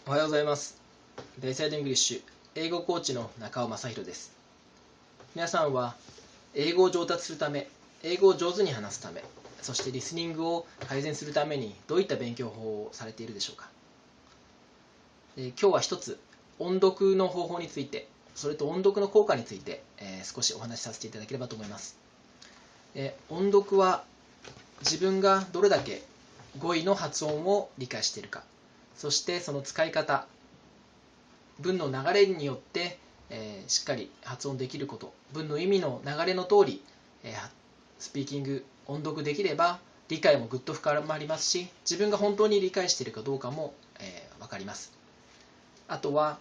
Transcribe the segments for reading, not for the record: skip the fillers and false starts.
おはようございます。ベイサイドイングリッシュ英語コーチの中尾正宏です。皆さんは英語を上達するため、英語を上手に話すため、そしてリスニングを改善するためにどういった勉強法をされているでしょうか。今日は一つ音読の方法について、それと音読の効果について、少しお話しさせていただければと思います。音読は自分がどれだけ語彙の発音を理解しているか、そしてその使い方、文の流れによって、しっかり発音できること、文の意味の流れの通り、スピーキング、音読できれば理解もぐっと深まりますし、自分が本当に理解しているかどうかも、分かります。あとは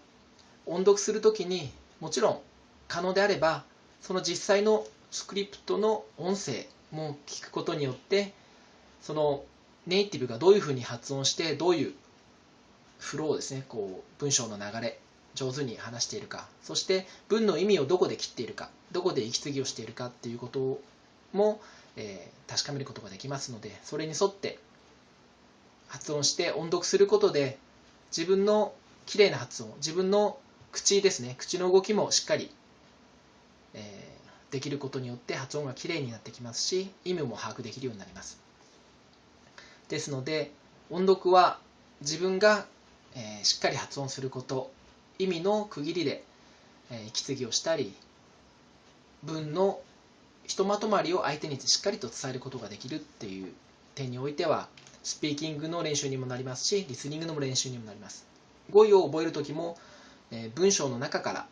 音読するときにもちろん可能であればその実際のスクリプトの音声も聞くことによって、そのネイティブがどういうふうに発音してどういうフローですね、文章の流れ上手に話しているか、そして文の意味をどこで切っているか、どこで息継ぎをしているかっていうことも、確かめることができますので、それに沿って発音して音読することで自分のきれいな発音、自分の口ですね、口の動きもしっかり、できることによって発音がきれいになってきますし、意味も把握できるようになります。ですので音読は自分がしっかり発音すること、意味の区切りで息継ぎをしたり、文のひとまとまりを相手にしっかりと伝えることができるっていう点においては、スピーキングの練習にもなりますし、リスニングの練習にもなります。語彙を覚えるときも文章の中から、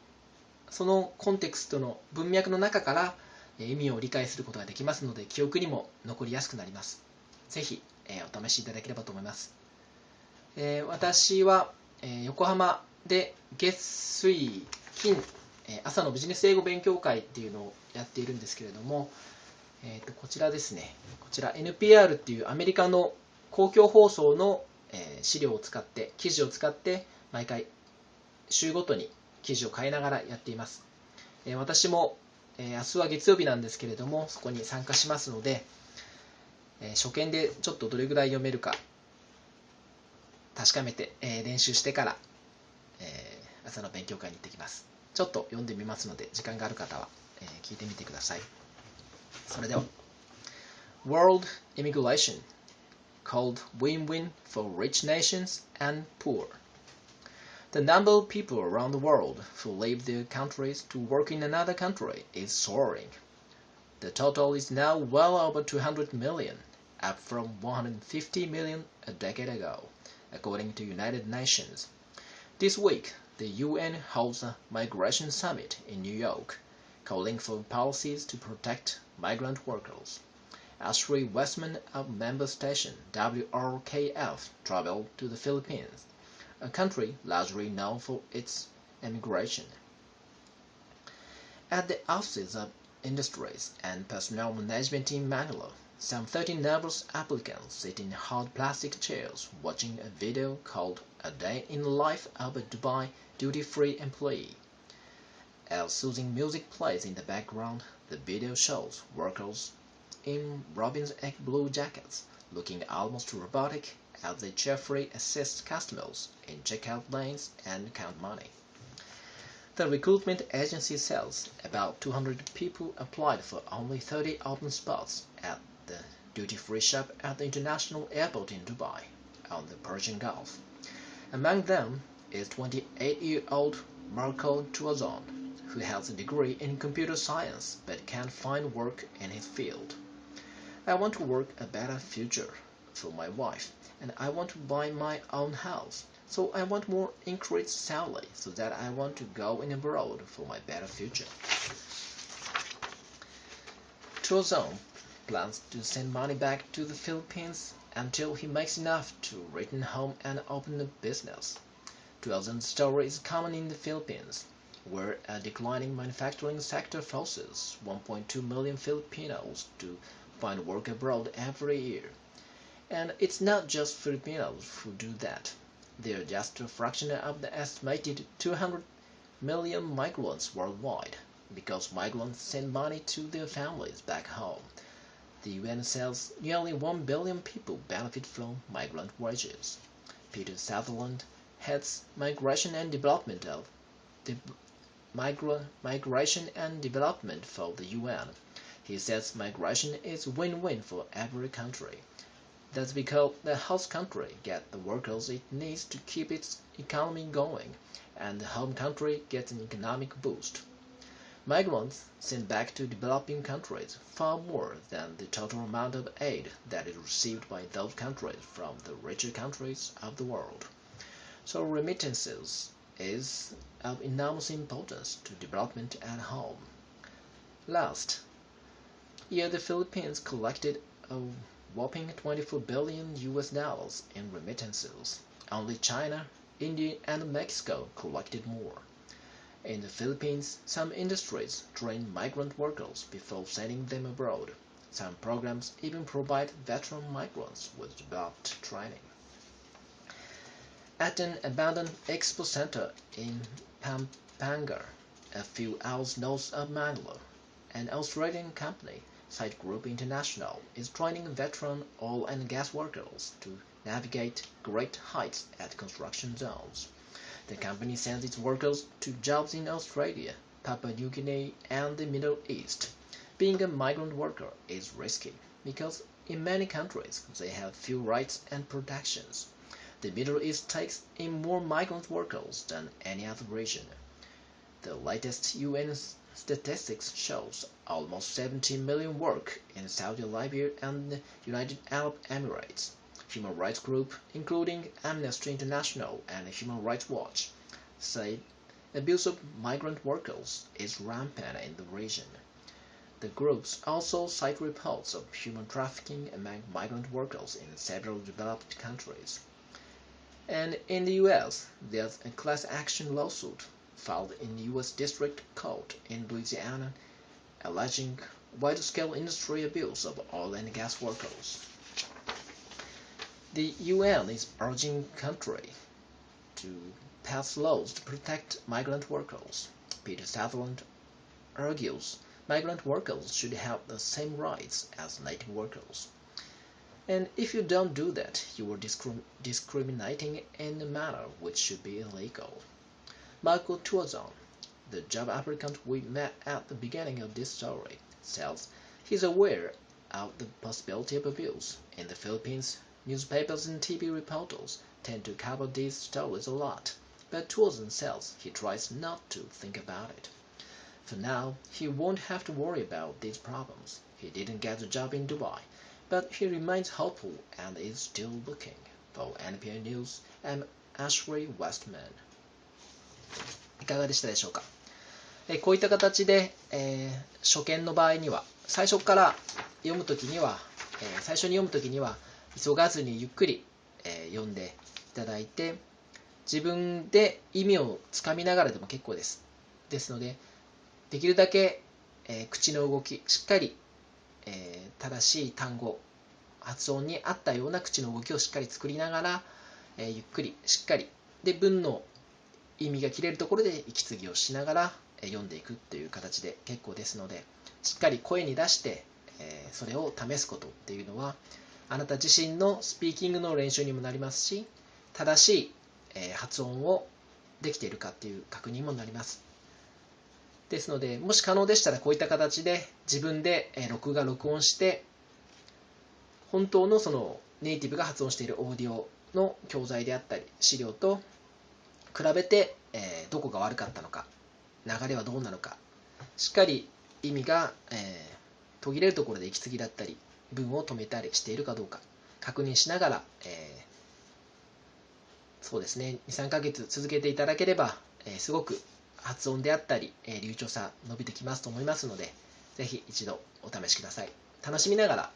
そのコンテクストの文脈の中から意味を理解することができますので、記憶にも残りやすくなります。ぜひお試しいただければと思います。私は横浜で月水金朝のビジネス英語勉強会っていうのをやっているんですけれども、こちらですね、こちら NPR っていうアメリカの公共放送の資料を使って、記事を使って毎回週ごとに記事を変えながらやっています。私も明日は月曜日なんですけれども、そこに参加しますので、初見でちょっとどれぐらい読めるか確かめて、練習してから、朝の勉強会に行ってきます。ちょっと読んでみますので、時間がある方は、聞いてみてください。それでは World Immigration called win-win for rich nations and poor. The number of people around the world who leave their countries to work in another country is soaring. The total is now well over 200 million, up from 150 million a decade ago, according to United Nations. This week, the UN holds a migration summit in New York, calling for policies to protect migrant workers. Ashley Westman of member station WRKF traveled to the Philippines, a country largely known for its immigration. At the offices of Industries and Personnel Management in Manila, some 30 nervous applicants sit in hard plastic chairs watching a video called A Day in the Life of a Dubai Duty-Free Employee. As soothing music plays in the background, the video shows workers in robin's egg blue jackets looking almost robotic as they cheerfully assist customers in checkout lanes and count money. The recruitment agency says about 200 people applied for only 30 open spots at the duty-free shop at the international airport in Dubai, on the Persian Gulf. Among them is 28-year-old Marco Tuazon, who has a degree in computer science but can't find work in his field. I want to work a better future for my wife, and I want to buy my own house, so I want more increased salary so that I want to go in abroad for my better future. Tuazon plans to send money back to the Philippines until he makes enough to return home and open a business. Tuazon's story is common in the Philippines, where a declining manufacturing sector forces 1.2 million Filipinos to find work abroad every year. And it's not just Filipinos who do that. They are just a fraction of the estimated 200 million migrants worldwide, because migrants send money to their families back home. The UN says nearly 1 billion people benefit from migrant wages. Peter Sutherland, heads Migration and Development for the UN. He says migration is win-win for every country. That's because the host country gets the workers it needs to keep its economy going, and the home country gets an economic boost. Migrants send back to developing countries far more than the total amount of aid that is received by those countries from the richer countries of the world. So remittances is of enormous importance to development at home. Last year, the Philippines collected a whopping $24 billion in remittances. Only China, India, and Mexico collected more. In the Philippines, some industries train migrant workers before sending them abroad. Some programs even provide veteran migrants with developed training. At an abandoned expo center in Pampanga, a few hours north of Manila, an Australian company, Site Group International, is training veteran oil and gas workers to navigate great heights at construction zones. The company sends its workers to jobs in Australia, Papua New Guinea, and the Middle East. Being a migrant worker is risky because in many countries they have few rights and protections. The Middle East takes in more migrant workers than any other region. The latest UN statistics shows almost 17 million work in Saudi Arabia and the United Arab Emirates. Human rights groups, including Amnesty International and Human Rights Watch, say abuse of migrant workers is rampant in the region. The groups also cite reports of human trafficking among migrant workers in several developed countries. And in the US, there's a class action lawsuit filed in the US District Court in Louisiana alleging wide-scale industry abuse of oil and gas workers. The UN is urging countries to pass laws to protect migrant workers. Peter Sutherland argues migrant workers should have the same rights as native workers. And if you don't do that, you are discriminating in a manner which should be illegal. Michael Tuazon, the job applicant we met at the beginning of this story, says he's aware of the possibility of abuse. In the Philippines, newspapers and TV reporters tend to cover these stories a lot, but Tuazon says he tries not to think about it. For now, he won't have to worry about these problems. He didn't get a job in Dubai, but he remains hopeful and is still looking. For NPR News, I'm Ashley Westman. いかがでしたでしょうか。こういった形で、初見の場合には最初から読むときには、最初に読むときには急がずにゆっくり、読んでいただいて、自分で意味をつかみながらでも結構です。ですので、できるだけ、口の動きしっかり、正しい単語発音に合ったような口の動きをしっかり作りながら、ゆっくりしっかりで文の意味が切れるところで息継ぎをしながら読んでいくという形で結構ですので、しっかり声に出してそれを試すことっていうのはあなた自身のスピーキングの練習にもなりますし、正しい発音をできているかっていう確認もなります。ですので、もし可能でしたらこういった形で自分で録音して本当のそのネイティブが発音しているオーディオの教材であったり資料と比べて、どこが悪かったのか、流れはどうなのか、しっかり意味が、途切れるところで息継ぎだったり文を止めたりしているかどうか確認しながら、そうですね 2,3 ヶ月続けていただければ、すごく発音であったり、流暢さ伸びてきますと思いますので、ぜひ一度お試しください。楽しみながら、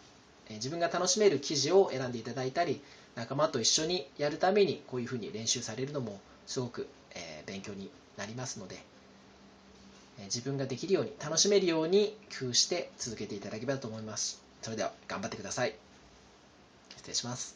自分が楽しめる記事を選んでいただいたり、仲間と一緒にやるためにこういうふうに練習されるのもすごく、勉強になりますので、自分ができるように楽しめるように工夫して続けていただければと思います。それでは頑張ってください。失礼します。